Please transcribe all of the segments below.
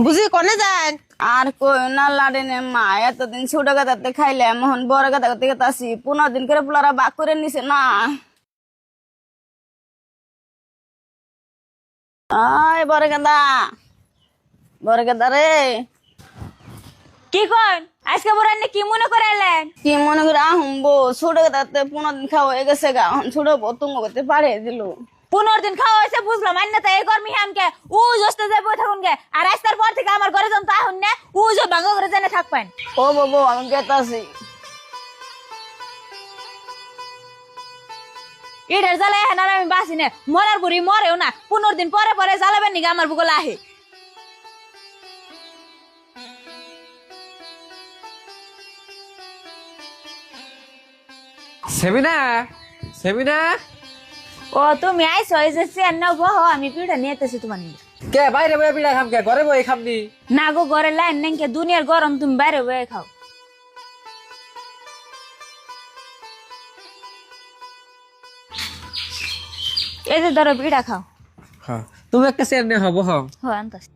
বুঝি কনে যায় আর কই না লাড়েনে মা এতদিন ছোট গাদাতে খাইলাম এখন বড় গাদা থেকে আসি 15 দিন করে পোলারা বাক করে নিছে না। আয় বড় গাদা, বড় গাদা রে। কি কন আজকে বড় আন্নে কি মনে করে এলেন? কি মনে করে আহম্বো ছোট গাদাতে 15 দিন খাওয়া হয়ে গেছে গা, এখন ছোট বতুঙ্গ করতে পারে দিল। 15 দিন খাওয়া হয়েছে বুঝলাম, আন্নে তো এই কর্মী হামকে ও জস্তে যাবো থাকুন গে, আর আজকের পর থেকে আমার ঘরে যখন তাহুন না ও যে ভাঙা করে জেনে থাকবেন। ও বাবু আমি গেতাছি। এটার জ্বালায় এখন আর আমি বাঁচি না, মরার বুড়ি মরেও না, 15 দিন পরে পরে জ্বালাবেন নিগে আমার বুকলা আহে। সেমিনা, সেমিনা। ও তুমি আইছো, এই যে চেয়ার নাও বহ, আমি পিঠা নিয়ে এসেছি তোমার নিয়ে। কে বাইরে বয়ে পিঠা খাম কে ঘরে বয়ে খামনি? না গো ঘরে লাইন নাই কে, দুনিয়ার গরম, তুমি বাইরে বয়ে খাও। এই যে ধরো পিঠা খাও। হ্যাঁ তুমি একটা চেয়ার নিয়ে হবো। হ্যাঁ হয় আনতাস।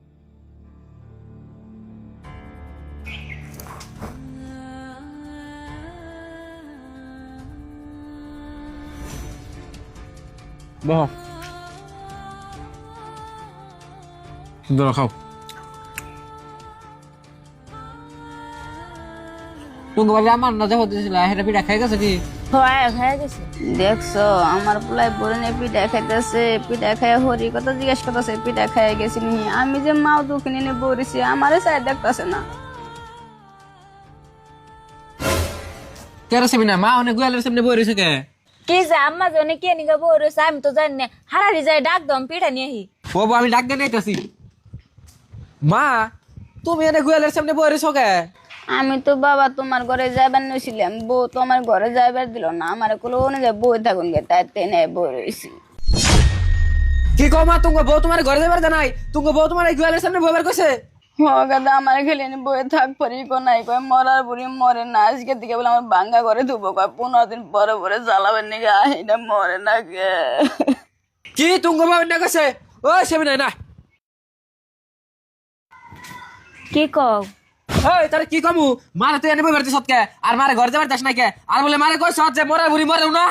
বহ ধরো খাও। তুমি বাড়ি আমার না যাবো দিয়েছিল হেটা পিঠা খাই গেছে কি? হয় হয়ে গেছে। দেখছো আমার পোলাই বলে নিয়ে পিঠা খাইতেছে, পিঠা খাই হরি কথা জিজ্ঞেস করতেছে পিঠা খাই গেছি নি। আমি যে মাও দুঃখিনী নিয়ে বলেছি আমারে চাই দেখতেছে না। কেন সেমিনা মা অনেক গুয়ালের সামনে বয়ে রয়েছে কে? কি যে আম্মা জনে কে নিগা বউরেছে আমি তো জানি না, হারারি যায় ডাক দম পিঠা নিয়ে হি। ও বউ আমি ডাক দিয়ে নিতেছি। মা তুমি অনেক গুয়ালের সামনে বয়ে রয়েছো কে? আমি তো বাবা তোমার ঘরে যাইবার নছিলাম, বউ তো আমার ঘরে যাইবার দিল না, আমার কোলো না যায় বই থাকুন গে, তাই টেনে বই রয়েছি। কি কও মা, তুমি বউ তোমার ঘরে যাবার জানাই, তুমি বউ তোমার এই গুয়ালের সামনে বইবার কইছে? গাদা আমার খেলে বয়ে থাক পরি কো নাই কয় মরার বুড়ি মরে না, আজকে দিকে বলে আমার ভাঙ্গা করে ধুবো কয় 15 দিন পরে পরে জ্বালাবেন নাকি আহিনা মরে না গে। কি তুমি বউ না কইছে? ও সেমিনা না কি কও? ওই তারে কি কমু, মারে তুই এনে বইবার দিছস কে? আর মারে ঘরে যাবার দাস নাই কে? আর বলে মারে কইছ যে মরার বুড়ি মরেও না?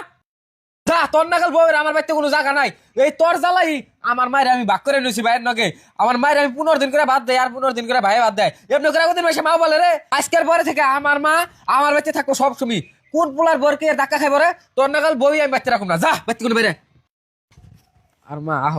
যা তোর নাগাল বউয়ের আমার বাড়িতে কোনো জায়গা নাই। এই তোর জ্বালাই আমার মায়ের আমি ভাগ করে নিয়েছি ভাইয়ের নগে। আমার মায়ের আমি 15 দিন করে ভাত দেয় আর 15 দিন করে ভাই ভাত দেয়। এমনি করে ওদের মাসে মা বলে রে আজকের পরে থেকে আমার মা আমার বাড়িতে থাকবো সব সময়। কোন পোলার বরকে ধাক্কা খাইব রে? তোর নাগাল বই আমি বাড়িতে রাখুন না, যা বাড়িতে কোনো বেরে। আর মা আহ